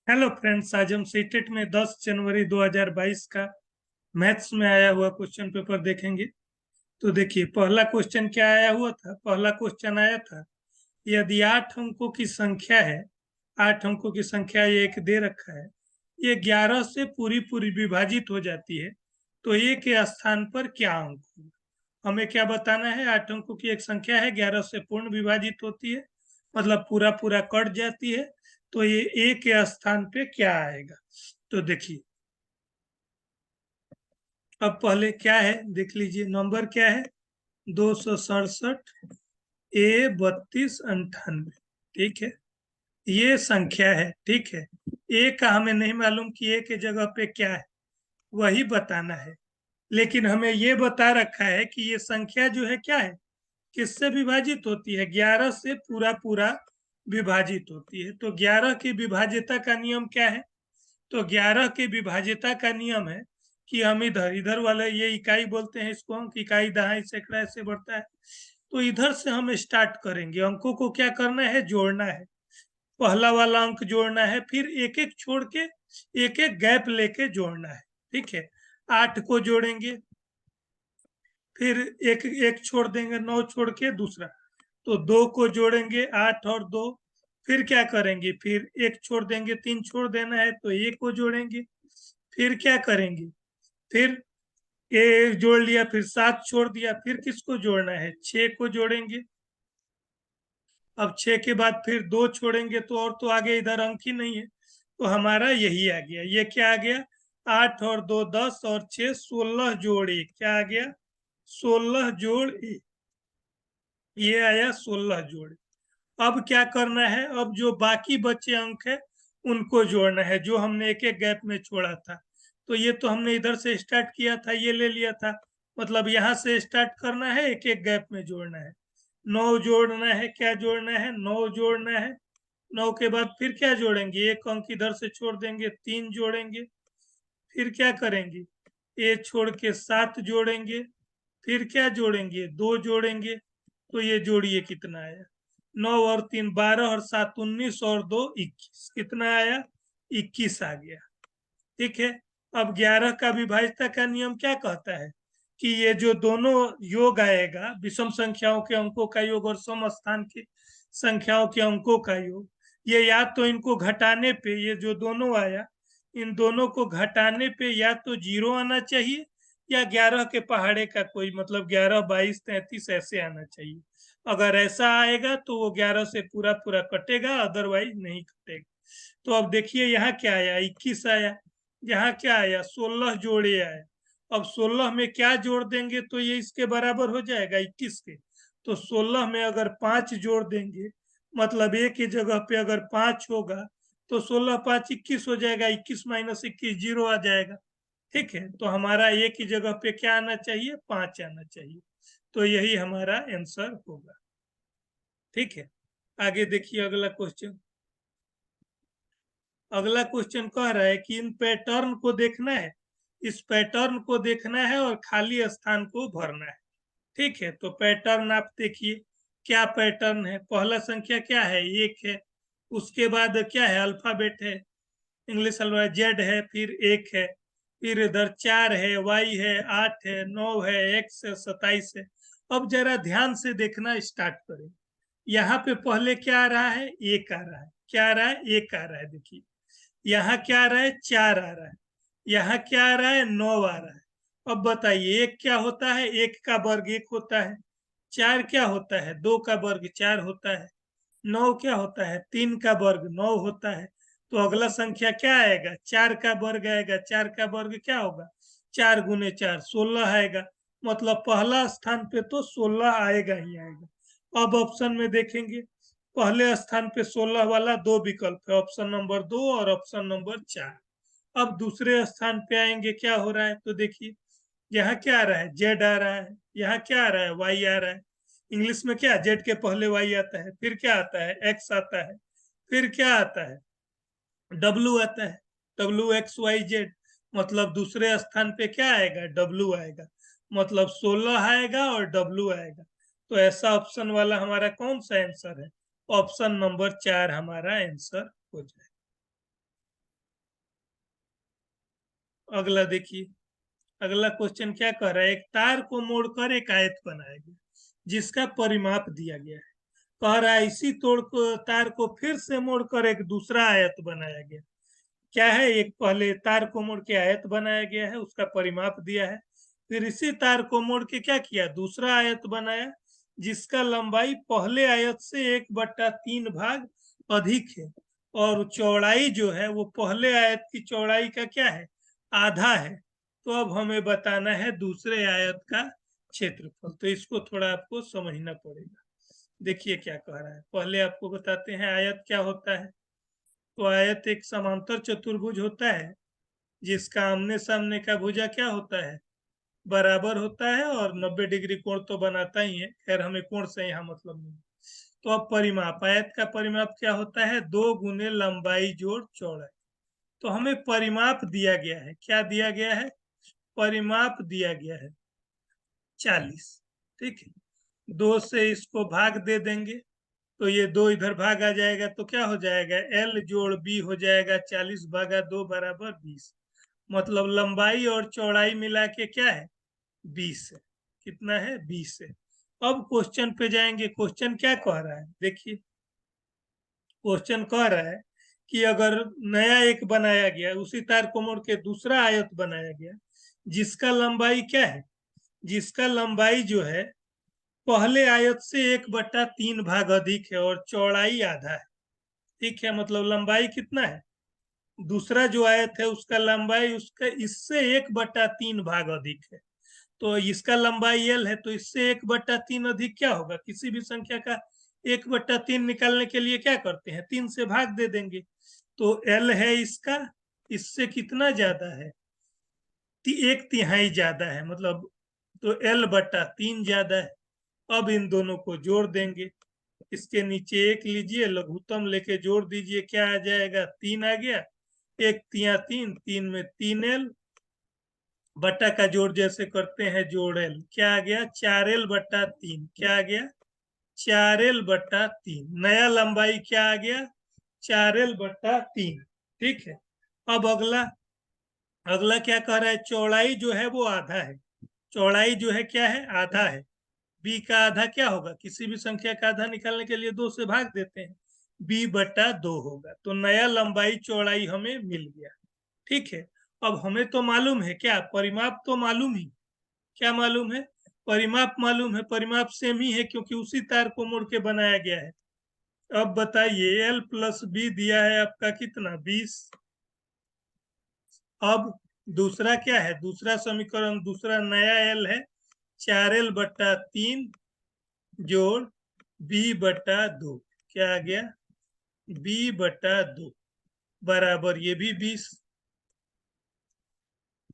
Hello friends, आज हम CTET में 10 जनवरी 2022 का मैथ्स में आया हुआ क्वेश्चन पेपर देखेंगे। तो देखिए, पहला क्वेश्चन क्या आया हुआ था। पहला क्वेश्चन आया था, यदि 8 अंकों की संख्या है, 8 अंकों की संख्या ये एक दे रखा है, ये 11 से पूरी पूरी विभाजित हो जाती है, तो ए के स्थान पर क्या अंक होगा। हमें क्या बताना है। 8 अंकों की एक संख्या है, 11 से पूर्ण विभाजित होती है, मतलब पूरा पूरा कट जाती है, तो ये ए के स्थान पे क्या आएगा। तो देखिए, अब पहले क्या है देख लीजिए। नंबर क्या है, 267 ए 3298। ठीक है, ये संख्या है। ठीक है, ए का हमें नहीं मालूम कि ए के जगह पे क्या है, वही बताना है। लेकिन हमें ये बता रखा है कि ये संख्या जो है क्या है, किससे विभाजित होती है, 11 से पूरा पूरा विभाजित होती है। तो 11 की विभाज्यता का नियम क्या है। तो 11 के विभाज्यता का नियम है कि हम इधर इधर वाले, ये इकाई बोलते हैं इसको, हम इकाई दहाई सैकड़ा ऐसे बढ़ता है। तो इधर से हम स्टार्ट करेंगे, अंकों को क्या करना है, जोड़ना है। पहला वाला अंक जोड़ना है, फिर एक एक छोड़ के एक एक गैप लेके जोड़ना है। ठीक है, 8 को जोड़ेंगे, फिर एक एक छोड़ देंगे, 9 छोड़ के दूसरा, तो 2 को जोड़ेंगे, 8 और 2, फिर क्या करेंगे, फिर एक छोड़ देंगे, 3 छोड़ देना है तो एक को जोड़ेंगे, फिर क्या करेंगे, फिर ये जोड़ लिया, फिर 7 छोड़ दिया, फिर किसको जोड़ना है, 6 को जोड़ेंगे। अब 6 के बाद फिर 2 छोड़ेंगे, तो और तो आगे इधर अंक ही नहीं है, तो हमारा यही आ गया। ये क्या आ गया, 8 और 2 10 और 6 16 जोड़ 1, क्या आ गया, 16 जोड़ 1। ये आया 16 जोड़। अब क्या करना है, अब जो बाकी बचे अंक है उनको जोड़ना है, जो हमने एक एक गैप में छोड़ा था। तो ये तो हमने इधर से स्टार्ट किया था, ये ले लिया था, मतलब यहाँ से स्टार्ट करना है, एक एक गैप में जोड़ना है। 9 जोड़ना है, क्या जोड़ना है, 9 जोड़ना है। 9 के बाद फिर क्या जोड़ेंगे, एक अंक इधर से छोड़ देंगे, 3 जोड़ेंगे, फिर क्या करेंगे, ये छोड़ के 7 जोड़ेंगे, फिर क्या जोड़ेंगे, 2 जोड़ेंगे। तो ये जोड़िए कितना आया, 9 और 3 12 और 7 19 और 2 21, कितना आया, 21 आ गया। ठीक है, अब 11 का विभाज्यता का नियम क्या कहता है कि ये जो दोनों योग आएगा, विषम संख्याओं के अंकों का योग और सम स्थान की संख्याओं के अंकों का योग, ये या तो इनको घटाने पे, ये जो दोनों आया, इन दोनों को घटाने पे या तो 0 आना चाहिए, या 11 के पहाड़े का कोई, मतलब 11 22 33 ऐसे आना चाहिए। अगर ऐसा आएगा तो वो 11 से पूरा पूरा कटेगा, अदरवाइज नहीं कटेगा। तो अब देखिए, यहाँ क्या आया, 21 आया। यहाँ क्या आया, 16 जोड़े आए। अब 16 में क्या जोड़ देंगे तो ये इसके बराबर हो जाएगा 21 के। तो 16 में अगर 5 जोड़ देंगे, मतलब ए की जगह पे अगर 5 होगा, तो 16 5 21 हो जाएगा, 21 माइनस 21 0 आ जाएगा। ठीक है, तो हमारा ए की जगह पे क्या आना चाहिए, 5 आना चाहिए। तो यही हमारा आंसर होगा। ठीक है, आगे देखिए अगला क्वेश्चन। अगला क्वेश्चन कह रहा है कि इन पैटर्न को देखना है, इस पैटर्न को देखना है और खाली स्थान को भरना है। ठीक है, तो पैटर्न आप देखिए, क्या पैटर्न है। पहला संख्या क्या है, 1 है। उसके बाद क्या है, अल्फाबेट है, इंग्लिश अल्फाबेट, जेड है, फिर 1 है, फिर इधर 4 है, वाई है, 8 है, 9 है, एक्स है, 27 है। अब जरा ध्यान से देखना स्टार्ट करें। यहाँ पे पहले क्या आ रहा है, 1 आ रहा है, क्या आ रहा है, 1 आ रहा है। देखिए, यहाँ क्या आ रहा है, 4 आ रहा है, यहाँ क्या आ रहा है, 9 आ रहा है। अब बताइए, एक क्या होता है, 1 का वर्ग 1 होता है, 4 क्या होता है, 2 का वर्ग 4 होता है, 9 क्या होता है, 3 का वर्ग 9 होता है। तो अगला संख्या क्या आएगा, 4 का वर्ग आएगा। 4 का वर्ग क्या होगा, 4 गुने 4 16 आएगा। मतलब पहला स्थान पे तो 16 आएगा ही आएगा। अब ऑप्शन में देखेंगे, पहले स्थान पे 16 वाला दो विकल्प है, ऑप्शन नंबर 2 और ऑप्शन नंबर 4। अब दूसरे स्थान पे आएंगे, क्या हो रहा है, तो देखिए, यहाँ क्या आ रहा है, जेड आ रहा है, यहाँ क्या आ रहा है, वाई आ रहा है। इंग्लिश में क्या, जेड के पहले वाई आता है, फिर क्या आता है, एक्स आता है, फिर क्या आता है, डब्लू आता है, डब्लू एक्स वाई जेड। मतलब दूसरे स्थान पे क्या आएगा, डब्लू आएगा, मतलब 16 आएगा और डब्लू आएगा। तो ऐसा ऑप्शन वाला हमारा कौन सा आंसर है, ऑप्शन नंबर 4 हमारा आंसर हो जाएगा। अगला देखिए, अगला क्वेश्चन क्या कह रहा है, एक तार को मोड़कर एक आयत बनाया गया जिसका परिमाप दिया गया है। कह रहा है इसी तार को फिर से मोड़कर एक दूसरा आयत बनाया गया। क्या है, एक पहले तार को मोड़ के आयत बनाया गया है, उसका परिमाप दिया है। फिर इसी तार को मोड़ के क्या किया, दूसरा आयत बनाया जिसका लंबाई पहले आयत से 1/3 भाग अधिक है, और चौड़ाई जो है वो पहले आयत की चौड़ाई का क्या है, आधा है। तो अब हमें बताना है दूसरे आयत का क्षेत्रफल। तो इसको थोड़ा आपको समझना पड़ेगा। देखिए क्या कह रहा है, पहले आपको बताते हैं आयत क्या होता है। तो आयत एक समांतर चतुर्भुज होता है जिसका आमने सामने का भुजा क्या होता है, बराबर होता है, और 90 डिग्री कोण तो बनाता ही है। खैर हमें कोण से यहाँ मतलब नहीं। तो अब परिमाप, आयत का परिमाप क्या होता है, 2 गुने लंबाई जोड़ चौड़ाई। तो हमें परिमाप दिया गया है, क्या दिया गया है, परिमाप दिया गया है 40। ठीक है, 2 से इसको भाग दे देंगे तो ये 2 इधर भाग आ जाएगा, तो क्या हो जाएगा, L जोड़ B हो जाएगा 40/2 बराबर 20। मतलब लंबाई और चौड़ाई मिला के क्या है, 20 है। कितना है, 20 है। अब क्वेश्चन पे जाएंगे, क्वेश्चन क्या कह रहा है, देखिए क्वेश्चन कह रहा है कि अगर नया एक बनाया गया, उसी तार को मोड़ के दूसरा आयत बनाया गया जिसका लंबाई क्या है, जिसका लंबाई जो है पहले आयत से 1/3 भाग अधिक है और चौड़ाई आधा है। ठीक है, मतलब लंबाई कितना है, दूसरा जो आयत है उसका लंबाई उसका इससे 1/3 भाग अधिक है। तो इसका लंबाई L है, तो इससे 1/3 अधिक क्या होगा, किसी भी संख्या का 1/3 निकालने के लिए क्या करते हैं, 3 से भाग दे देंगे। तो L है इसका, इससे कितना ज्यादा है, 1/3 ज्यादा है, मतलब तो L/3 ज्यादा है। अब इन दोनों को जोड़ देंगे, इसके नीचे 1 लीजिए, लघुत्तम लेके जोड़ दीजिए, क्या आ जाएगा, 3 आ गया। 1×3 3 में 3L बट्टा का जोड़ जैसे करते हैं जोड़ L, क्या आ गया, 4L/3। क्या आ गया, 4L/3। नया लंबाई क्या आ गया, 4L/3। ठीक है, अब अगला, अगला क्या कह रहा है, चौड़ाई जो है वो आधा है। चौड़ाई जो है क्या है, आधा है। B का आधा क्या होगा, किसी भी संख्या का आधा निकालने के लिए 2 से भाग देते हैं, B/2 होगा। तो नया लंबाई चौड़ाई हमें मिल गया। ठीक है, अब हमें तो मालूम है क्या, परिमाप तो मालूम ही, क्या मालूम है, परिमाप मालूम है। परिमाप सेम ही है क्योंकि उसी तार को मोड़ के बनाया गया है। अब बताइए L+B दिया है आपका कितना, 20। अब दूसरा क्या है, दूसरा समीकरण, दूसरा नया L है 4L/3 जोड़ B/2। क्या आ गया, B/2 बराबर ये भी 20।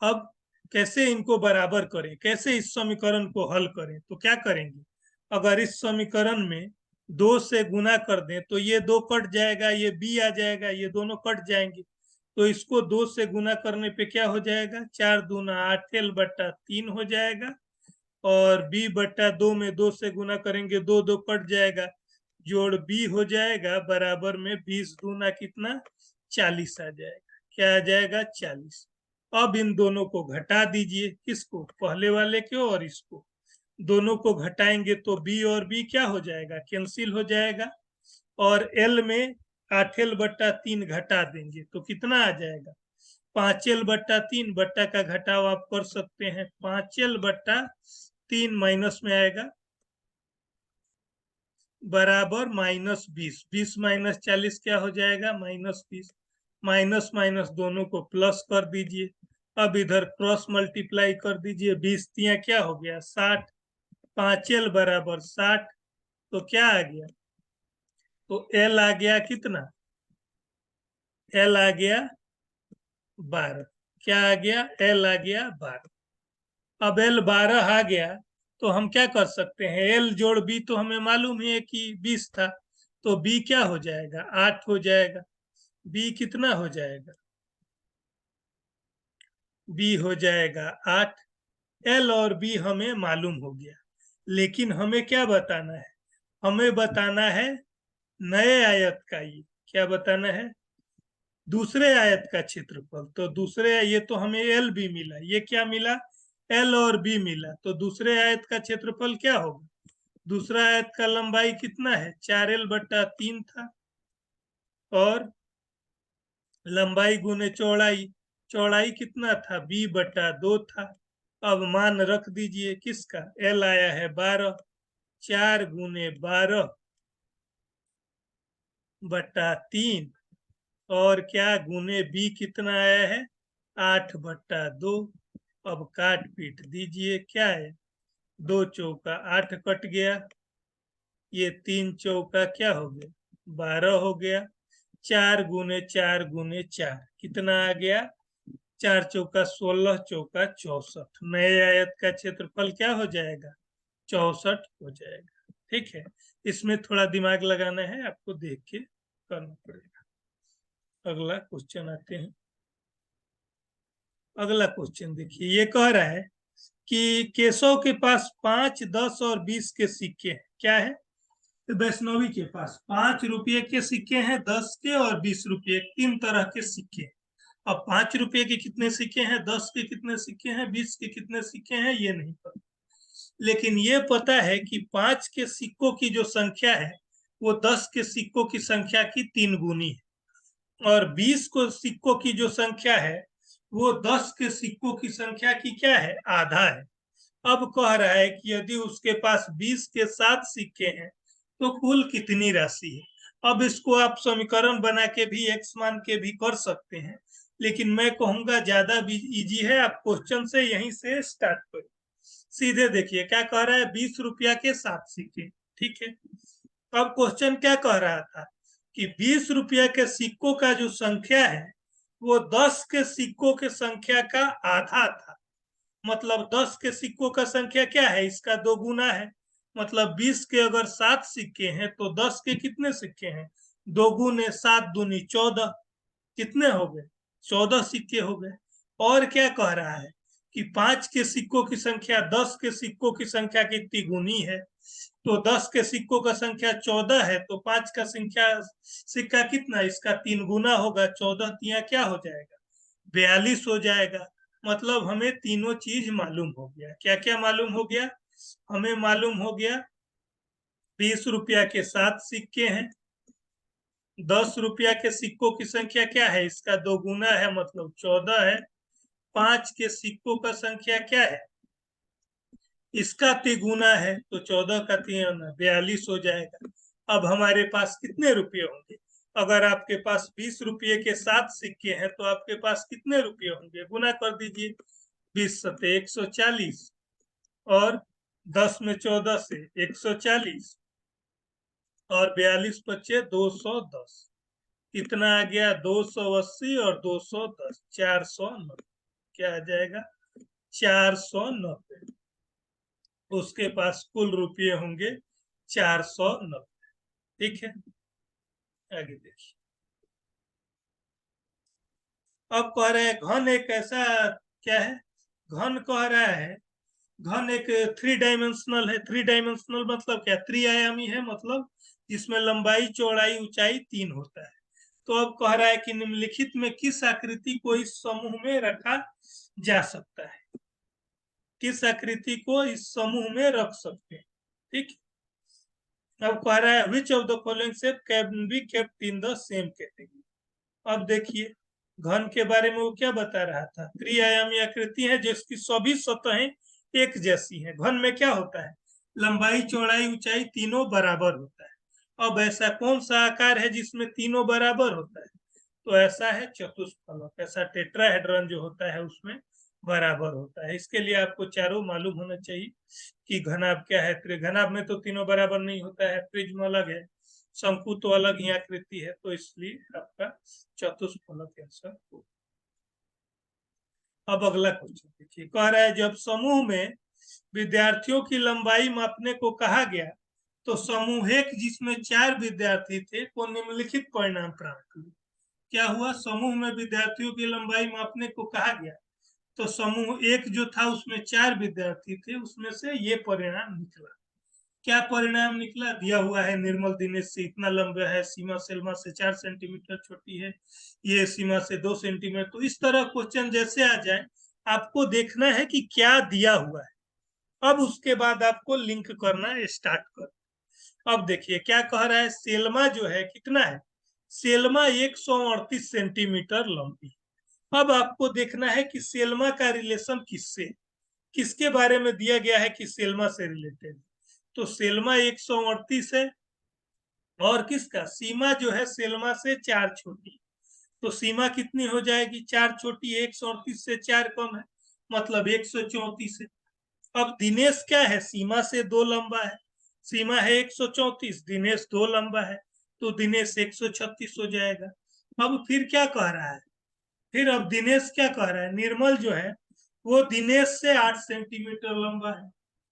अब कैसे इनको बराबर करें, कैसे इस समीकरण को हल करें, तो क्या करेंगे, अगर इस समीकरण में 2 से गुना कर दें तो ये 2 कट जाएगा, ये B आ जाएगा, ये दोनों कट जाएंगे। तो इसको 2 से गुना करने पे क्या हो जाएगा, 4 दूना 8L/3 हो जाएगा, और B/2 में 2 से गुना करेंगे, 2 2 कट जाएगा, जोड़ B हो जाएगा बराबर में 20 दूना कितना, 40 आ जाएगा। क्या आ जाएगा, 40। अब इन दोनों को घटा दीजिए, किसको, पहले वाले को और इसको, दोनों को घटाएंगे तो B और B क्या हो जाएगा, कैंसिल हो जाएगा, और L में 8L/3 घटा देंगे तो कितना आ जाएगा, 5L/3। बट्टा का घटाव आप कर सकते हैं, 5L/3 माइनस में आएगा बराबर -20। 20 - 40 क्या हो जाएगा, -20। माइनस माइनस दोनों को प्लस कर दीजिए। अब इधर क्रॉस मल्टीप्लाई कर दीजिए, 20 तिया क्या हो गया, 60। 5L बराबर 60। तो क्या आ गया, तो L आ गया कितना, L आ गया 12। क्या आ गया, L आ गया 12। अब L 12 आ गया तो हम क्या कर सकते हैं, L जोड़ B तो हमें मालूम है कि 20 था, तो B क्या हो जाएगा, 8 हो जाएगा। B कितना हो जाएगा, B हो जाएगा 8। L और B हमें मालूम हो गया, लेकिन हमें क्या बताना है, हमें बताना है नए आयत का ये, क्या बताना है, दूसरे आयत का क्षेत्रफल, तो दूसरे, ये तो हमें एल भी मिला, ये क्या मिला, एल और बी मिला, तो दूसरे आयत का क्षेत्रफल क्या होगा, दूसरा आयत का लंबाई कितना है, 4l/3 था, और लंबाई गुने चौड़ाई, चौड़ाई कितना था, b/2 था। अब मान रख दीजिए किसका, एल आया है 12, 4 गुने 12/3, और क्या गुने बी कितना आया है, 8/2। अब काट पीट दीजिए, क्या है, 2 चौका 8 कट गया, ये 3 चौका क्या हो गया, 12 हो गया, 4 गुने 4 कितना आ गया, 4 चौका 16, चौका 64, नए आयत का क्षेत्रफल क्या हो जाएगा, 64 हो जाएगा। ठीक है, इसमें थोड़ा दिमाग लगाना है आपको, देख के करना पड़ेगा। अगला क्वेश्चन आते हैं। अगला क्वेश्चन देखिए, ये कह रहा है कि केशव के पास 5, 10 और 20 के सिक्के हैं, क्या है, तो वैष्णवी के पास 5 रुपये के सिक्के हैं, 10 के और 20 रुपये, 3 तरह के सिक्के हैं। अब 5 रुपये के कितने सिक्के हैं, 10 के कितने सिक्के हैं, 20 के कितने सिक्के हैं, ये नहीं पता, लेकिन ये पता है कि 5 के सिक्कों की जो संख्या है वो 10 के सिक्कों की संख्या की 3 गुनी है, और 20 को सिक्कों की जो संख्या है वो 10 के सिक्कों की संख्या की क्या है, आधा है। अब कह रहा है कि यदि उसके पास 20 के 7 सिक्के हैं तो कुल कितनी राशि है। अब इसको आप समीकरण बना के भी एक्स मान के भी कर सकते हैं, लेकिन मैं कहूंगा ज्यादा भी इजी है, आप क्वेश्चन से यहीं से स्टार्ट करें। सीधे देखिए क्या कह रहा है, 20 रुपया के 7 सिक्के, ठीक है। अब क्वेश्चन क्या कह रहा था कि 20 रुपया के सिक्कों का जो संख्या है वो 10 के सिक्कों के संख्या का आधा था, मतलब 10 के सिक्कों का संख्या क्या है, इसका 2 गुना है, मतलब 20 के अगर 7 सिक्के हैं तो 10 के कितने सिक्के हैं, 2 गुने 7 दूनी 14, कितने हो गए, 14 सिक्के हो गए। और क्या कह रहा है कि 5 के सिक्कों की संख्या 10 के सिक्कों की संख्या कितनी गुनी है, तो 10 के सिक्कों का संख्या 14 है, तो 5 का संख्या सिक्का कितना, इसका 3 गुना होगा, 14 तिया क्या हो जाएगा, 42 हो जाएगा। मतलब हमें तीनों चीज मालूम हो गया, क्या क्या मालूम हो गया, हमें मालूम हो गया 20 रुपया के 7 सिक्के हैं, 10 रुपया के सिक्कों की संख्या क्या है, इसका 2 गुना है मतलब 14 है, 5 के सिक्कों का संख्या क्या है, इसका तिगुना है, तो 14 का तिगुना 42 हो जाएगा। अब हमारे पास कितने रुपये होंगे, अगर आपके पास 20 रुपये के 7 सिक्के हैं तो आपके पास कितने रुपये होंगे, गुना कर दीजिए, 20 सते 140, और 10 में 14 से 140, और 42 बचे 210, कितना आ गया, 280 और 210, 490, क्या आ जाएगा, 490। उसके पास कुल रुपये होंगे 490। ठीक है, आगे देखिए। अब कह रहे हैं घन एक ऐसा, क्या है, घन कह रहा है, घन एक 3 डायमेंशनल है, 3 डायमेंशनल मतलब क्या, त्रिआयामी है, मतलब जिसमें लंबाई चौड़ाई ऊंचाई 3 होता है। तो अब कह रहा है कि निम्नलिखित में किस आकृति को इस समूह में रखा जा सकता है, किस आकृति को इस समूह में रख सकते हैं। ठीक, अब कह रहा है which of the following shape can be kept in the same category. अब देखिए घन के बारे में वो क्या बता रहा था, त्रिआयामी आकृति है जिसकी सभी सतहें एक जैसी हैं। घन में क्या होता है, लंबाई चौड़ाई ऊंचाई तीनों बराबर होता है। अब ऐसा कौन सा आकार है जिसमें तीनों बराबर होता है, तो ऐसा है चतुष्फलक, ऐसा टेट्राहेड्रन जो होता है उसमें बराबर होता है। इसके लिए आपको चारों मालूम होना चाहिए कि घनाभ क्या है, त्रिघनाभ में तो तीनों बराबर नहीं होता है, प्रिज्म अलग है, शंकु तो अलग ही आकृति है, तो इसलिए आपका चतुष्फलक आंसर हो। अब अगला क्वेश्चन देखिए, कह रहा है जब समूह में विद्यार्थियों की लंबाई मापने को कहा गया तो समूह एक जिसमें 4 विद्यार्थी थे को निम्नलिखित परिणाम प्राप्त हुए। क्या हुआ, समूह में विद्यार्थियों की लंबाई मापने को कहा गया तो समूह एक जो था उसमें 4 विद्यार्थी थे, उसमें से ये परिणाम निकला। क्या परिणाम निकला? दिया हुआ है निर्मल दिनेश से इतना लंबा है, सीमा सेल्मा से 4 सेंटीमीटर छोटी है, ये सीमा से 2 सेंटीमीटर। तो इस तरह क्वेश्चन जैसे आ जाए, आपको देखना है कि क्या दिया हुआ है, अब उसके बाद आपको लिंक करना स्टार्ट कर। अब देखिए क्या कह रहा है, सेल्मा जो है कितना है, सेल्मा 138 सेंटीमीटर लंबी। अब आपको देखना है कि सेल्मा का रिलेशन किससे, किसके बारे में दिया गया है कि सेल्मा से रिलेटेड। तो सेल्मा 138 है, और किसका, सीमा जो है सेल्मा से 4 छोटी। तो सीमा कितनी हो जाएगी, 4 छोटी, 138 से 4 कम है, मतलब 134 है। अब दिनेश क्या है, सीमा से 2 लंबा है, सीमा है 134, दिनेश 2 लंबा है, तो दिनेश 136 हो जाएगा। अब फिर क्या कह रहा है, फिर अब दिनेश क्या कह रहा है, निर्मल जो है वो दिनेश से 8 सेंटीमीटर लंबा है,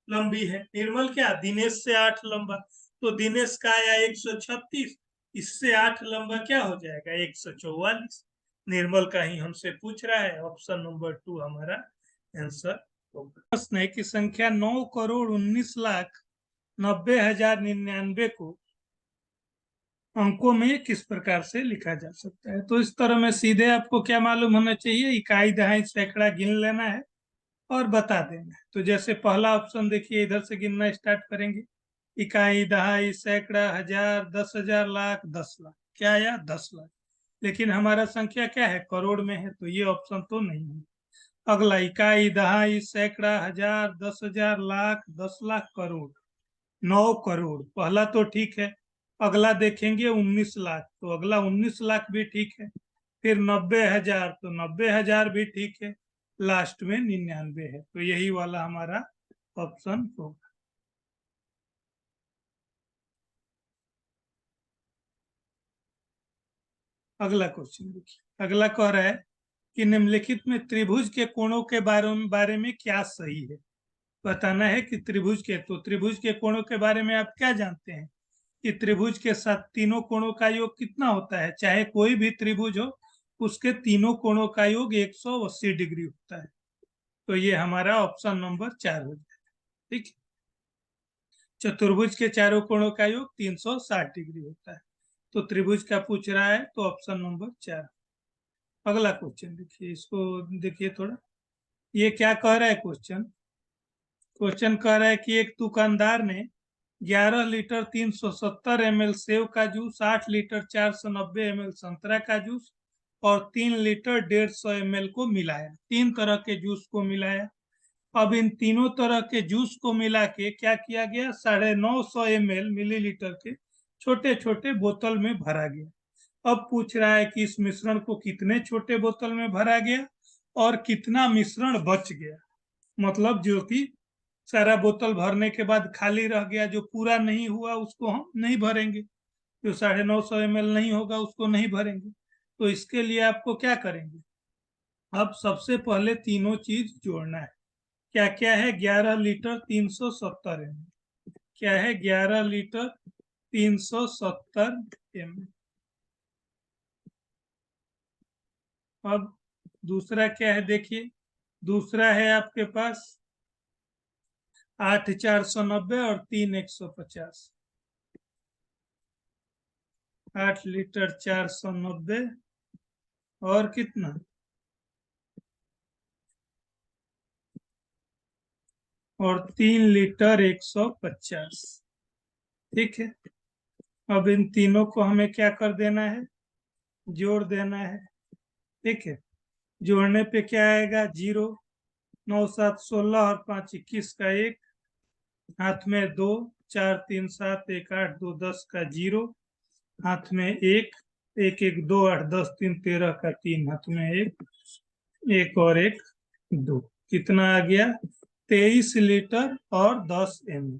लंबी है। निर्मल क्या, दिनेश से 8 लंबा, तो दिनेश का आया 136, इससे 8 लंबा क्या हो जाएगा, 144। निर्मल का ही हमसे पूछ रहा है, ऑप्शन नंबर 2 हमारा आंसर होगा। प्रश्न है कि संख्या 9,19,90,099 को अंकों में किस प्रकार से लिखा जा सकता है। तो इस तरह में सीधे आपको क्या मालूम होना चाहिए, इकाई दहाई सैकड़ा गिन लेना है और बता देना है। तो जैसे पहला ऑप्शन देखिए, इधर से गिनना स्टार्ट करेंगे, इकाई दहाई सैकड़ा हजार 10,000 लाख 10 लाख, क्या आया 10 लाख। लेकिन हमारा संख्या क्या है, करोड़ में है, तो ये ऑप्शन तो नहीं है। अगला, इकाई दहाई सैकड़ा हजार 10,000 लाख 10 लाख करोड़, 9 करोड़, पहला तो ठीक है। अगला देखेंगे 19 लाख, तो अगला 19 लाख भी ठीक है। फिर 90,000, तो 90,000 भी ठीक है। लास्ट में 99 है, तो यही वाला हमारा ऑप्शन होगा। अगला क्वेश्चन देखिए, अगला कह रहा है कि निम्नलिखित में त्रिभुज के कोणों के बारे में क्या सही है। बताना है कि त्रिभुज के, तो त्रिभुज के कोणों के बारे में आप क्या जानते हैं कि त्रिभुज के साथ तीनों कोणों का योग कितना होता है, चाहे कोई भी त्रिभुज हो उसके तीनों कोणों का योग 180 डिग्री होता है। तो ये हमारा ऑप्शन नंबर 4 हो जाएगा। ठीक है, चतुर्भुज के चारों कोणों का योग 360 डिग्री होता है। तो त्रिभुज का पूछ रहा है, तो ऑप्शन नंबर 4। अगला क्वेश्चन देखिए, इसको देखिए थोड़ा, ये क्या कह रहा है क्वेश्चन, क्वेश्चन कह रहा है कि एक दुकानदार ने 11 लीटर 370 ml सेव का जूस, 8 लीटर 490 ml संतरा का जूस और 3 लीटर 150 ml को मिलाया। 3 तरह के जूस को मिलाया। अब इन तीनों तरह के जूस को मिला के क्या किया गया, 950 ml मिलीलीटर के छोटे छोटे बोतल में भरा गया। अब पूछ रहा है कि इस मिश्रण को कितने छोटे बोतल में भरा गया और कितना मिश्रण बच गया, मतलब जो कि सारा बोतल भरने के बाद खाली रह गया, जो पूरा नहीं हुआ उसको हम नहीं भरेंगे, जो 950 ml नहीं होगा उसको नहीं भरेंगे। तो इसके लिए आपको क्या करेंगे, अब सबसे पहले तीनों चीज जोड़ना है। क्या क्या है, 11 लीटर 370 ml, क्या है 11 लीटर 370 ml। अब दूसरा क्या है, देखिए दूसरा है आपके पास 8 490 और 3 150, 8 लीटर 490 और कितना, और 3 लीटर 150। ठीक है, अब इन तीनों को हमें क्या कर देना है, जोड़ देना है। ठीक है, जोड़ने पे क्या आएगा, 0, 9 7 16 और 5 21 का 1, हाथ में 2, 4 3 7 1 8 2 10 का 0, हाथ में 1, 1 1 2 8 10 3 13 का 3, हाथ में 1, 1 और 1 2, कितना आ गया 23 लीटर और 10 ml।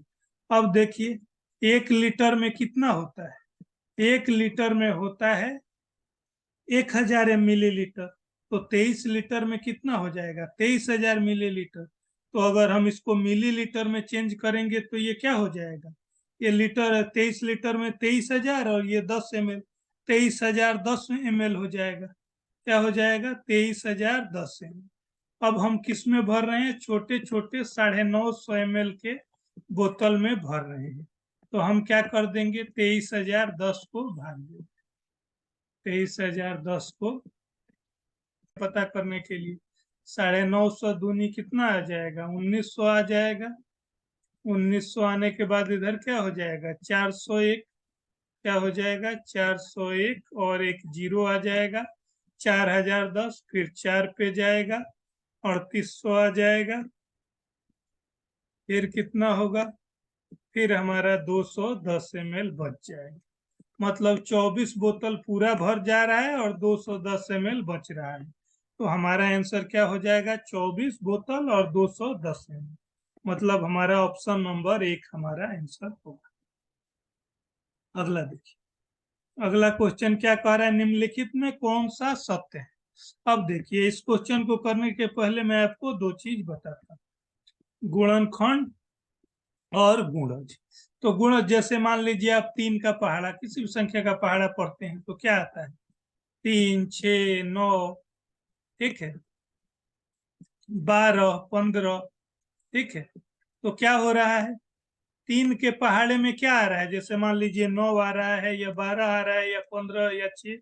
अब देखिए 1 लीटर में कितना होता है, 1 लीटर में होता है 1000 मिलीलीटर, तो 23 लीटर में कितना हो जाएगा, 23,000 मिलीलीटर। तो अगर हम इसको मिलीलीटर में चेंज करेंगे तो ये क्या हो जाएगा, ये लीटर 23 लीटर में 23,000 और ये 10 ml, 23,000 10 ml हो जाएगा। क्या हो जाएगा, 23,000 10 ml। अब हम किस में भर रहे हैं, छोटे छोटे 950 ml के बोतल में भर रहे हैं। तो हम क्या कर देंगे, 23,010 को भाग देंगे। 23,010 को पता करने के लिए 950 दूनी कितना आ जाएगा, 1900 आ जाएगा। 1900 आने के बाद इधर क्या हो जाएगा, 401, क्या हो जाएगा 401 और एक जीरो आ जाएगा, 4010, फिर 4 पे जाएगा, 3800 आ जाएगा। फिर कितना होगा, फिर हमारा 210 ml बच जाएगा। मतलब 24 बोतल पूरा भर जा रहा है और 210 ml बच रहा है। तो हमारा आंसर क्या हो जाएगा, 24 बोतल और 210 ml। मतलब हमारा ऑप्शन नंबर 1 हमारा आंसर होगा। अगला देखिए, अगला क्वेश्चन क्या कह रहा है, निम्नलिखित में कौन सा सत्य है। अब देखिए, इस क्वेश्चन को करने के पहले मैं आपको दो चीज बताता हूँ, गुणनखंड और गुणज। तो गुणज जैसे मान लीजिए आप 3 का पहाड़ा, किसी भी संख्या का पहाड़ा पढ़ते हैं तो क्या आता है, 3, 6, 9, ठीक है, 12, 15, ठीक है। तो क्या हो रहा है, 3 के पहाड़े में क्या आ रहा है, जैसे मान लीजिए 9 आ रहा है या 12 आ रहा है या 15 या 6,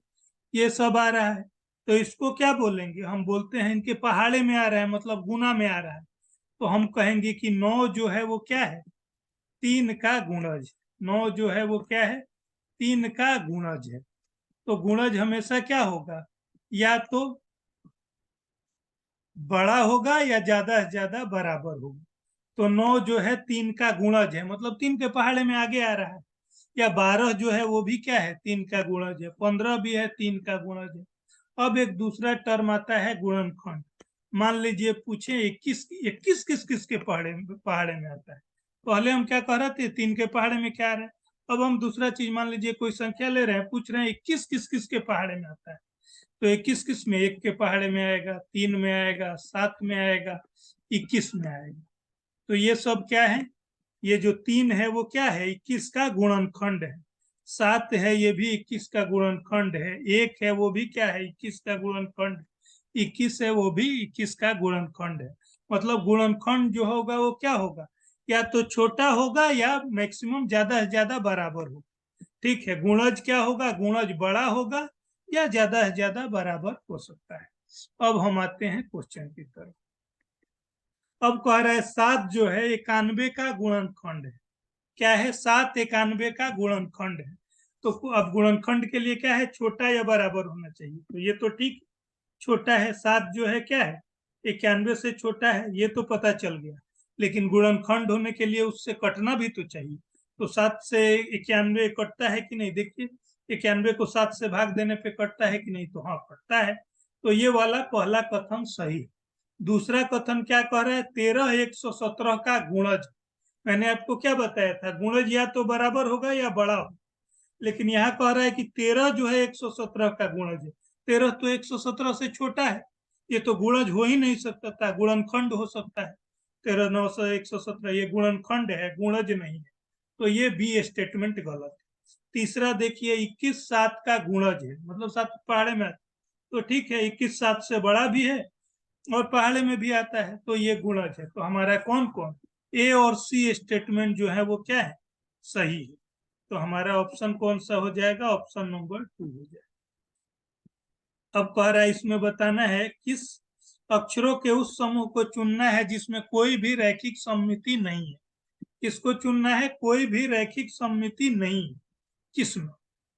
ये सब आ रहा है। तो इसको क्या बोलेंगे, हम बोलते हैं इनके पहाड़े में आ रहा है, मतलब गुना में आ रहा है। तो हम कहेंगे कि 9 जो है वो क्या है, 3 का गुणज। 9 जो है वो क्या है, 3 का गुणज है। तो गुणज हमेशा क्या होगा, या तो बड़ा होगा या ज्यादा से ज्यादा बराबर होगा। तो 9 जो है 3 का गुणज है, मतलब 3 के पहाड़े में आगे आ रहा है। या 12 जो है वो भी क्या है, 3 का गुणज है। 15 भी है, 3 का गुणज है। अब एक दूसरा टर्म आता है गुणनखंड। मान लीजिए पूछे 21, 21 किस किस के पहाड़े में आता है। पहले हम क्या कह रहे थे, 3 के पहाड़े में क्या आ रहा है। अब हम दूसरा चीज, मान लीजिए कोई संख्या ले रहे हैं, पूछ रहे हैं 21 किस किस के पहाड़े में आता है। तो 21 किस में, 1 के पहाड़े में आएगा, 3 में आएगा, 7 में आएगा, 21 में आएगा। तो ये सब क्या है, ये जो 3 है वो क्या है, 21 का गुणनखंड है। 7 है, ये भी 21 का गुणनखंड है। 1 है, वो भी क्या है, 21 का गुणनखंड। 21 है, वो भी 21 का गुणनखंड है। मतलब गुणनखंड जो होगा वो क्या होगा, या तो छोटा होगा या मैक्सिमम ज्यादा से ज्यादा बराबर होगा। ठीक है, गुणज क्या होगा, गुणज बड़ा होगा या ज्यादा से ज्यादा बराबर हो सकता है। अब हम आते हैं क्वेश्चन की तरफ। अब कह रहा है 7 जो है 91 का गुणनखंड है। क्या है, 7 91 का गुणनखंड है। तो अब गुणनखंड के लिए क्या है, छोटा या बराबर होना चाहिए। तो ये तो ठीक, छोटा है। 7 जो है क्या है, 91 से छोटा है, ये तो पता चल गया। लेकिन गुणनखंड होने के लिए उससे कटना भी तो चाहिए। तो 7 से 91 कटता है कि नहीं, देखिए 91 को 7 से भाग देने पे कटता है कि नहीं, तो हाँ कटता है। तो ये वाला पहला कथन सही। दूसरा कथन क्या कह रहा है, 13 117 का गुणज। मैंने आपको क्या बताया था, गुणज या तो बराबर होगा या बड़ा होगा। लेकिन यहाँ कह रहा है कि 13 जो है 117 का गुणज है। 13 तो 117 से छोटा है, ये तो गुणज हो ही नहीं सकता था, गुणनखंड हो सकता है। 13 9 से 117 ये गुणनखंड है, गुणज नहीं है। तो ये बी स्टेटमेंट गलत है। तीसरा देखिए, 21 7 का गुणज है, मतलब 7 पहाड़े में। तो ठीक है, 21 7 से बड़ा भी है और पहाड़े में भी आता है, तो ये गुणज है। तो हमारा कौन कौन, ए और सी स्टेटमेंट जो है वो क्या है, सही है। तो हमारा ऑप्शन कौन सा हो जाएगा, ऑप्शन नंबर 2 हो जाएगा। अब कह रहा है इसमें बताना है किस अक्षरों के उस समूह को चुनना है जिसमें कोई भी रैखिक सममिति नहीं है। किसको चुनना है, कोई भी रैखिक सममिति नहीं है किसमें।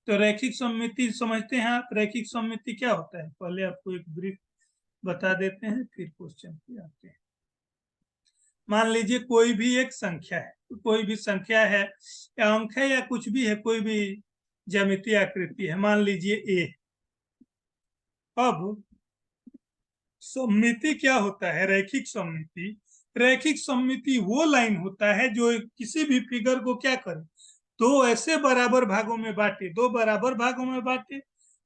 तो रैखिक सममिति समझते हैं आप, रैखिक सममिति क्या होता है, पहले आपको एक ब्रीफ बता देते हैं फिर क्वेश्चन पे आते हैं। मान लीजिए कोई भी एक संख्या है, कोई भी संख्या है या अंक है या कुछ भी है, कोई भी ज्यामितीय आकृति है, मान लीजिए ए। अब सममिति क्या होता है, रैखिक सममिति। रैखिक सममिति वो लाइन होता है जो किसी भी फिगर को क्या करे, दो ऐसे बराबर भागों में बांटे, दो बराबर भागों में बांटे,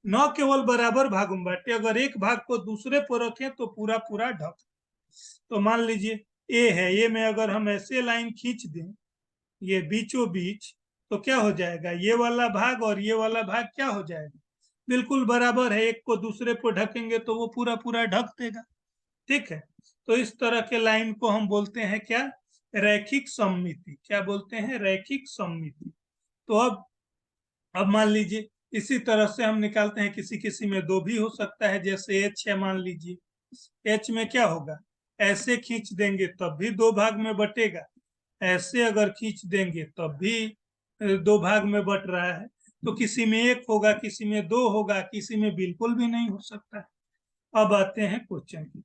न केवल बराबर भागों में बांटे, अगर एक भाग को दूसरे पर रखें तो पूरा पूरा ढक। तो मान लीजिए ए है, ये में अगर हम ऐसे लाइन खींच दें, ये बीचों बीच, तो क्या हो जाएगा, ये वाला भाग और ये वाला भाग क्या हो जाएगा, बिल्कुल बराबर है। एक को दूसरे पर ढकेंगे तो वो पूरा पूरा ढक देगा। ठीक है, तो इस तरह के लाइन को हम बोलते हैं क्या, रैखिक सममिति, क्या बोलते हैं, रैखिक सममिति। तो अब मान लीजिए इसी तरह से हम निकालते हैं, किसी किसी में दो भी हो सकता है, जैसे एच है, मान लीजिए एच में क्या होगा, ऐसे खींच देंगे तब भी दो भाग में बटेगा, ऐसे अगर खींच देंगे तब भी दो भाग में बट रहा है। तो किसी में एक होगा, किसी में दो होगा, किसी में बिल्कुल भी नहीं हो सकता। अब आते हैं क्वेश्चन की।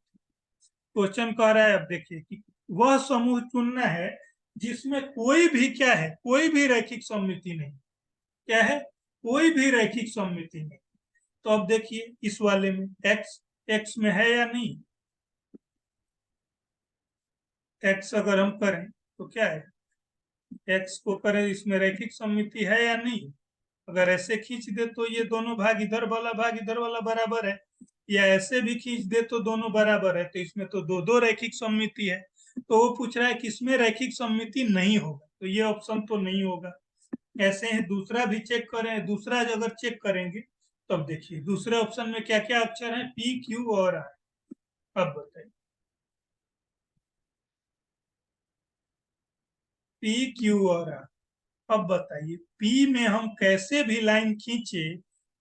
क्वेश्चन कह रहा है, अब देखिए कि वह समूह चुनना है जिसमें कोई भी क्या है, कोई भी रैखिक सममिति नहीं, क्या है, कोई भी रैखिक सममिति नहीं। तो अब देखिए इस वाले में एक्स में है या नहीं, एक्स अगर हम करें तो क्या है, एक्स को करें, इसमें रैखिक सममिति है या नहीं। अगर ऐसे खींच दे तो ये दोनों भाग इधर वाला बराबर है, या ऐसे भी खींच दे तो दोनों बराबर है, तो इसमें तो दो दो रैखिक सममिति है। तो वो पूछ रहा है कि इसमें रैखिक सममिति नहीं होगा, तो ये ऑप्शन तो नहीं होगा। ऐसे है, दूसरा भी चेक करें, दूसरा अगर चेक करेंगे तब देखिए दूसरे ऑप्शन में क्या क्या अक्षर है, पी क्यू और आर। अब बताइए, पी क्यू और आर। अब बताइए पी में हम कैसे भी लाइन खींचे,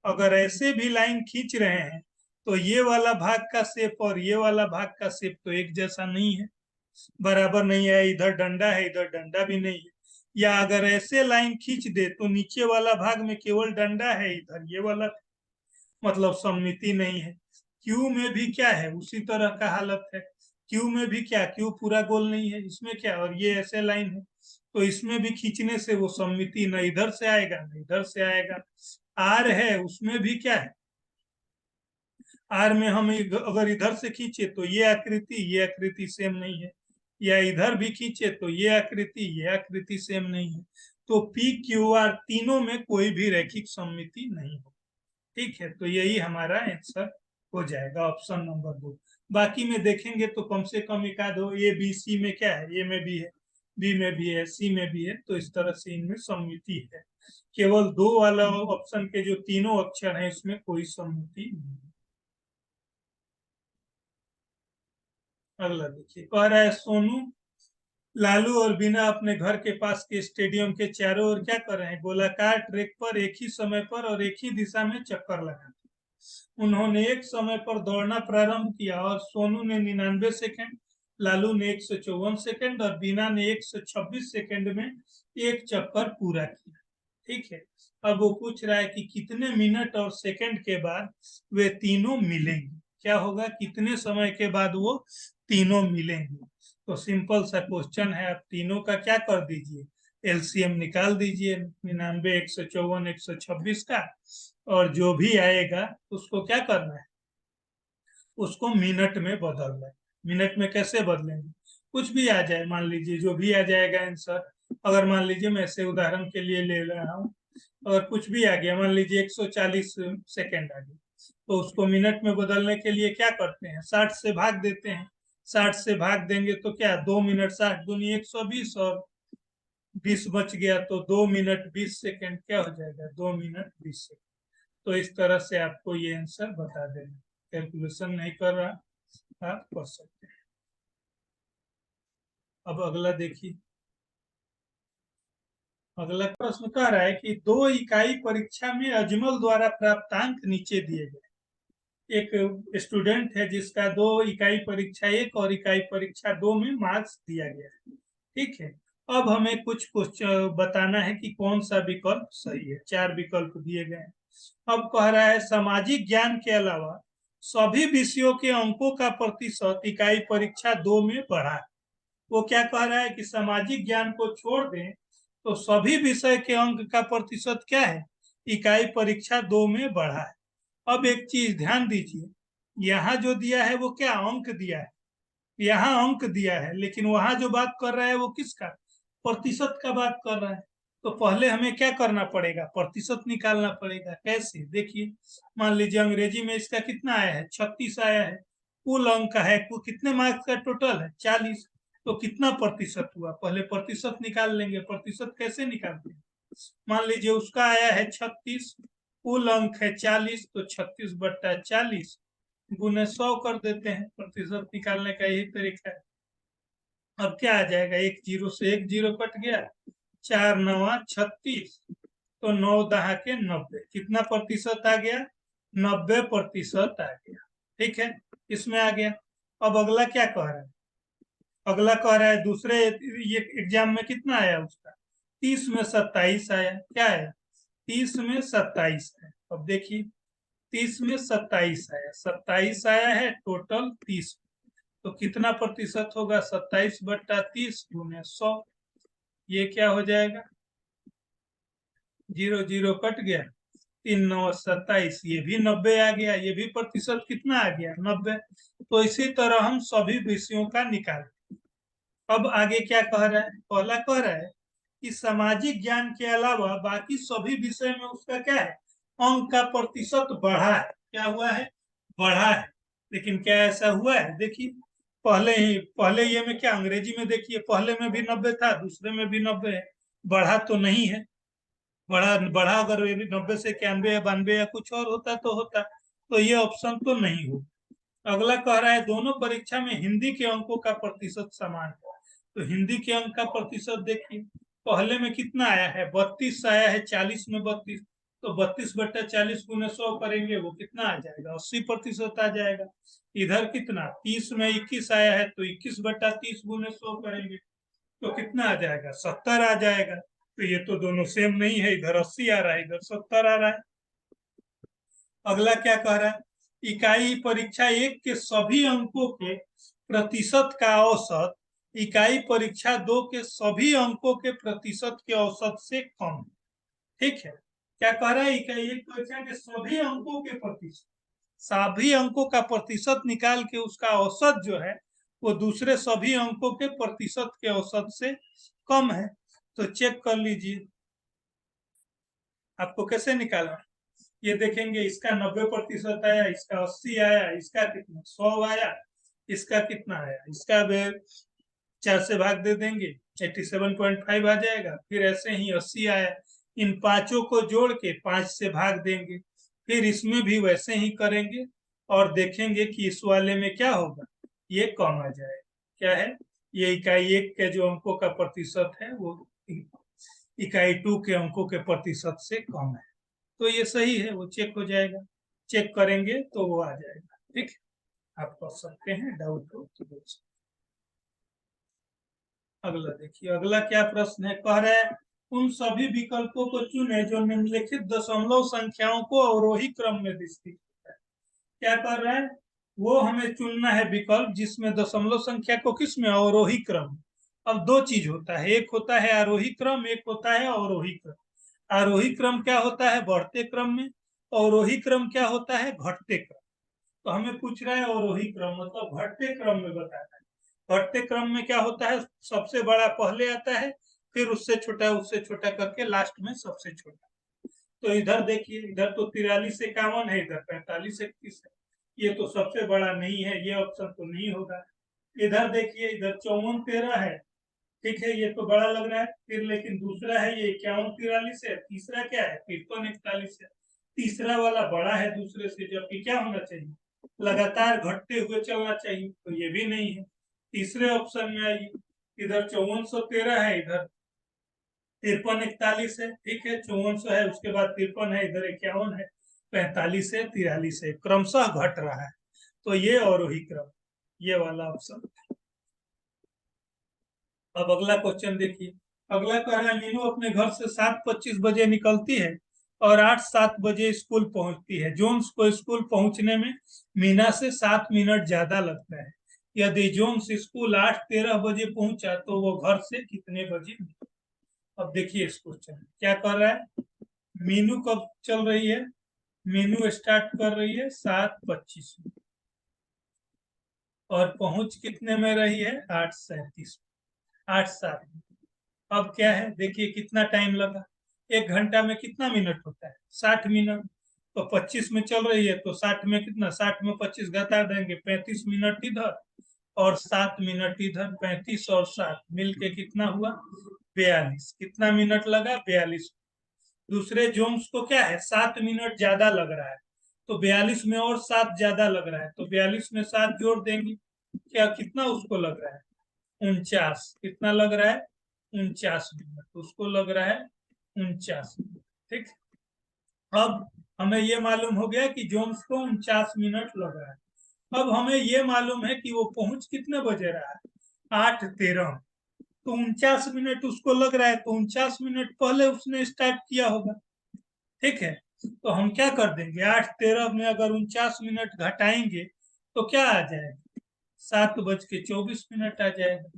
अगर ऐसे भी लाइन खींच रहे हैं तो ये वाला भाग का शेप और ये वाला भाग का शेप तो एक जैसा नहीं है, बराबर नहीं है, इधर डंडा है इधर डंडा भी नहीं है। या अगर ऐसे लाइन खींच दे तो नीचे वाला भाग में केवल डंडा है, इधर ये वाला, मतलब सममिति नहीं है। क्यू में भी क्या है, उसी तरह का हालत है, क्यू में भी क्या, क्यू पूरा गोल नहीं है, इसमें क्या, और ये ऐसे लाइन है, तो इसमें भी खींचने से वो सममिति न इधर से आएगा न इधर से आएगा। आर है, उसमें भी क्या है, आर में हम अगर इधर से खींचे तो ये आकृति सेम नहीं है, या इधर भी खींचे तो ये आकृति सेम नहीं है। तो पी क्यू आर तीनों में कोई भी रैखिक सममिति नहीं हो। ठीक है, तो यही हमारा आंसर हो जाएगा, ऑप्शन नंबर 2। बाकी में देखेंगे तो कम से कम एक आध हो, ए बी सी में क्या है, ए में भी है, बी में भी है, सी में भी है, तो इस तरह से इनमें सममिति है। केवल दो वाला ऑप्शन के जो तीनों अक्षर हैं इसमें कोई सममिति नहीं है। अगला देखिए, कह रहा है सोनू, लालू और बीना अपने घर के पास के स्टेडियम के चारों ओर क्या कर रहे हैं, गोलाकार ट्रैक पर एक ही समय पर और एक ही दिशा में चक्कर लगाते। उन्होंने एक समय पर दौड़ना प्रारंभ किया और सोनू ने 99 सेकंड, लालू ने 154 सेकंड और बीना ने 126 सेकंड में एक चक्कर पूरा किया। ठीक है, अब वो पूछ रहा है कि कितने मिनट और सेकंड के बाद वे तीनों मिलेंगे, क्या होगा, कितने समय के बाद वो तीनों मिलेंगे। तो सिंपल सा क्वेश्चन है, आप तीनों का क्या कर दीजिए, एलसीएम निकाल दीजिए, 99, 154, 126 का, और जो भी आएगा उसको क्या करना है, उसको मिनट में बदलना है। मिनट में कैसे बदलेंगे, कुछ भी आ जाए, मान लीजिए जो भी आ जाएगा आंसर। अगर मान लीजिए मैं ऐसे उदाहरण के लिए ले रहा हूँ, और कुछ भी आ गया, मान लीजिए 140 सेकंड आ गया, तो उसको मिनट में बदलने के लिए क्या करते हैं, 60 से भाग देते हैं। 60 से भाग देंगे तो क्या, 2 मिनट, 60 दूनी 120, और 20 बच गया, तो 2 मिनट 20 सेकंड क्या हो जाएगा, 2 मिनट 20 सेकंड। तो इस तरह से आपको ये आंसर बता देना, कैलकुलेशन नहीं कर रहा आप कर सकते हैं। अब अगला देखिए, अगला प्रश्न कह रहा है कि 2 इकाई परीक्षा में अजमल द्वारा प्राप्त अंक नीचे दिए गए। एक स्टूडेंट है जिसका 2 इकाई परीक्षा 1 और इकाई परीक्षा 2 में मार्क्स दिया गया है। ठीक है, अब हमें कुछ क्वेश्चन बताना है कि कौन सा विकल्प सही है, 4 विकल्प दिए गए हैं। अब कह रहा है सामाजिक ज्ञान के अलावा सभी विषयों के अंकों का प्रतिशत इकाई परीक्षा 2 में बढ़ा है। वो क्या कह रहा है कि सामाजिक ज्ञान को छोड़ दें तो सभी विषय के अंक का प्रतिशत क्या है, इकाई परीक्षा 2 में बढ़ा है। अब एक चीज ध्यान दीजिए, यहाँ जो दिया है वो क्या अंक दिया है, यहाँ अंक दिया है, लेकिन वहां जो बात कर रहा है वो किसका, प्रतिशत का बात कर रहा है। तो पहले हमें क्या करना पड़ेगा, प्रतिशत निकालना पड़ेगा। कैसे, देखिए, मान लीजिए अंग्रेजी में इसका कितना आया है, 36 आया है, कुल अंक का है, कुल कितने मार्क्स का टोटल है, 40। तो कितना प्रतिशत हुआ, पहले प्रतिशत निकाल लेंगे। प्रतिशत कैसे निकालते हैं, मान लीजिए उसका आया है 36, कुल अंक है 40, तो 36/40 गुने 100 कर देते हैं, प्रतिशत निकालने का यही तरीका है। अब क्या आ जाएगा, एक जीरो से एक जीरो कट गया, 4 नवा 36, तो 9 दहा के 90, कितना प्रतिशत आ गया, 90% आ गया। ठीक है, इसमें आ गया। अब अगला क्या कह रहा है, अगला कह रहा है दूसरे ये एग्जाम में कितना आया उसका, 30 में 27 आया, क्या है, 30 में 27 है। अब देखिए 30 में 27 आया, 27 आया है टोटल 30, तो कितना प्रतिशत होगा, 27/30 गुने 100, ये क्या हो जाएगा, जीरो जीरो कट गया, 3 9 27, ये भी 90 आ गया, ये भी प्रतिशत कितना आ गया, 90। तो इसी तरह हम सभी विषयों का निकाल। अब आगे क्या कह रहा है, पहला कह रहा है कि सामाजिक ज्ञान के अलावा बाकी सभी विषय में उसका क्या है, अंक का प्रतिशत बढ़ा है, क्या हुआ है, बढ़ा है। लेकिन क्या ऐसा हुआ है, देखिए पहले ये में क्या, अंग्रेजी में देखिए पहले में भी 90 था, दूसरे में भी 90 है, बढ़ा तो नहीं है। बढ़ा बढ़ा अगर 90 से 91 या 92 या कुछ और होता तो होता, तो ये ऑप्शन तो नहीं हो। अगला कह रहा है दोनों परीक्षा में हिंदी के अंकों का प्रतिशत समान है, तो हिंदी के अंक का प्रतिशत देखिए, पहले में कितना आया है, 32 आया है, 40 में 32, तो 32/40 गुने 100 करेंगे, वो कितना आ जाएगा, 80% आ जाएगा। इधर कितना, 30 में 21 आया है, तो 21/30 गुने 100 करेंगे, तो कितना आ जाएगा, 70 आ जाएगा। तो ये तो दोनों सेम नहीं है, इधर 80 आ रहा है, इधर 70 आ रहा है। अगला क्या कह रहा है, इकाई परीक्षा एक के सभी अंकों के प्रतिशत का औसत इकाई परीक्षा दो के सभी अंकों के प्रतिशत के औसत से कम। ठीक है, क्या कह रहा है, इकाई एक परीक्षा के सभी अंकों के प्रतिशत, सभी अंकों का प्रतिशत निकाल के उसका औसत जो है वो दूसरे सभी अंकों के प्रतिशत के औसत से कम है। तो चेक कर लीजिए आपको कैसे निकालना, ये देखेंगे इसका 90% आया, इसका 80 आया, इसका कितना 100 आया, इसका कितना आया, इसका 4 से भाग दे देंगे 87.5 आ जाएगा, फिर ऐसे ही 80 आया, इन पांचों को जोड़ के 5 से भाग देंगे, फिर इसमें भी वैसे ही करेंगे और देखेंगे कि इस वाले में क्या होगा, ये कम आ जाएगा। क्या है, ये इकाई एक के जो अंकों का प्रतिशत है वो इकाई 2 के अंकों के प्रतिशत से कम है, तो ये सही है, वो चेक हो जाएगा, चेक करेंगे तो वो आ जाएगा। ठीक, आप कर सकते हैं, डाउट हो तो पूछ। अगला देखिए, अगला क्या प्रश्न है, कह रहा है उन सभी विकल्पों को चुने जो निम्नलिखित दशमलव संख्याओं को अवरोही क्रम में दिखती है। क्या कर रहा है, वो हमें चुनना है विकल्प जिसमें दशमलव संख्या को किस में, अवरोही क्रम। अब दो चीज होता है, एक होता है आरोही क्रम, एक होता है अवरोही क्रम। आरोही क्रम क्या होता है, बढ़ते क्रम में, अवरोही क्रम क्या होता है, घटते क्रम। तो हमें पूछ रहा है अवरोही क्रम मतलब घटते क्रम में बताना है। घटते क्रम में क्या होता है, सबसे बड़ा पहले आता है, फिर उससे छोटा करके लास्ट में सबसे छोटा। तो इधर देखिए, इधर तो 43 51 है, इधर 45 31 है, ये तो सबसे बड़ा नहीं है, ये ऑप्शन तो नहीं होगा। इधर देखिए, इधर 54 13 है, ठीक है, ये तो बड़ा लग रहा है, फिर लेकिन दूसरा है ये 51 43 है, तीसरा क्या है 53 41 है, तीसरा वाला बड़ा है दूसरे से, जबकि क्या होना चाहिए, लगातार घटते हुए चलना चाहिए, तो ये भी नहीं है, तीसरे ऑप्शन में आइए, इधर 5413 है, इधर 53 41 है, ठीक है, 5400 है, उसके बाद 53 है, इधर 51 है, 45 है, 43 है, क्रमशः घट रहा है, तो ये अवरोही क्रम, ये वाला ऑप्शन। अब अगला क्वेश्चन देखिए, अगला कह रहा है मीनू अपने घर से 7:25 बजे निकलती है और 8 7 बजे स्कूल पहुंचती है। जोन्स को स्कूल पहुंचने में मीना से 7 मिनट ज्यादा लगता है। यदि जोन्स स्कूल 8:13 बजे पहुंचा तो वो घर से कितने बजे निकला? अब देखिए इस क्वेश्चन क्या कर रहा है, मीनू कब चल रही है, मीनू स्टार्ट कर रही है 7:25 में और पहुंच कितने में रही है, 8:37, 8 7। अब क्या है, देखिए कितना टाइम लगा, 1 घंटा में कितना मिनट होता है, 60 मिनट, तो 25 में चल रही है तो 60 में कितना, 60 में 25 घटा देंगे, 35 मिनट इधर और 7 मिनट इधर, 35 और 7 मिलके कितना हुआ, 42, कितना मिनट लगा, 42। दूसरे जोन्स को क्या है, 7 मिनट ज्यादा लग रहा है, तो 42 में और 7 ज्यादा लग रहा है, तो 42 में 7 जोड़ देंगे, क्या कितना उसको लग रहा है, 49, कितना लग रहा है 49 मिनट, उसको लग रहा है 49 मिनट। ठीक, अब हमें ये मालूम हो गया कि जोन्स को 49 मिनट लग रहा है। अब हमें ये मालूम है कि वो पहुंच कितने बजे रहा है 8:13, तो 49 मिनट उसको लग रहा है, तो 49 मिनट पहले उसने स्टार्ट किया होगा। ठीक है, तो हम क्या कर देंगे, 8:13 में अगर 49 मिनट घटाएंगे तो क्या आ जाएगा, 7:24 आ जाएगा।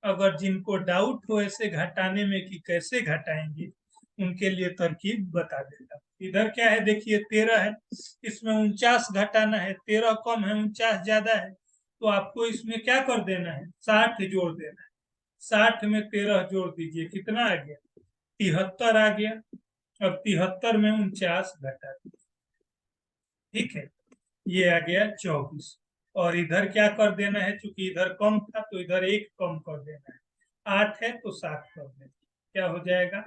अगर जिनको डाउट हो ऐसे घटाने में कि कैसे घटाएंगे, उनके लिए तरकीब बता देता। इधर क्या है देखिए, 13 है, इसमें 49 घटाना है, 13 कम है 49 ज्यादा है, तो आपको इसमें क्या कर देना है, 60 जोड़ देना है। 60 में 13 जोड़ दीजिए, कितना आ गया, 73 आ गया। अब 73 में 49 घटा दीजिए, ठीक है, ये आ गया 24। और इधर क्या कर देना है, चूंकि इधर कम था तो इधर एक कम कर देना है, 8 है तो 7 कर देना, क्या हो जाएगा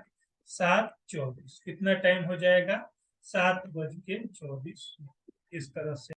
7:24। कितना टाइम हो जाएगा, 7:24। इस तरह से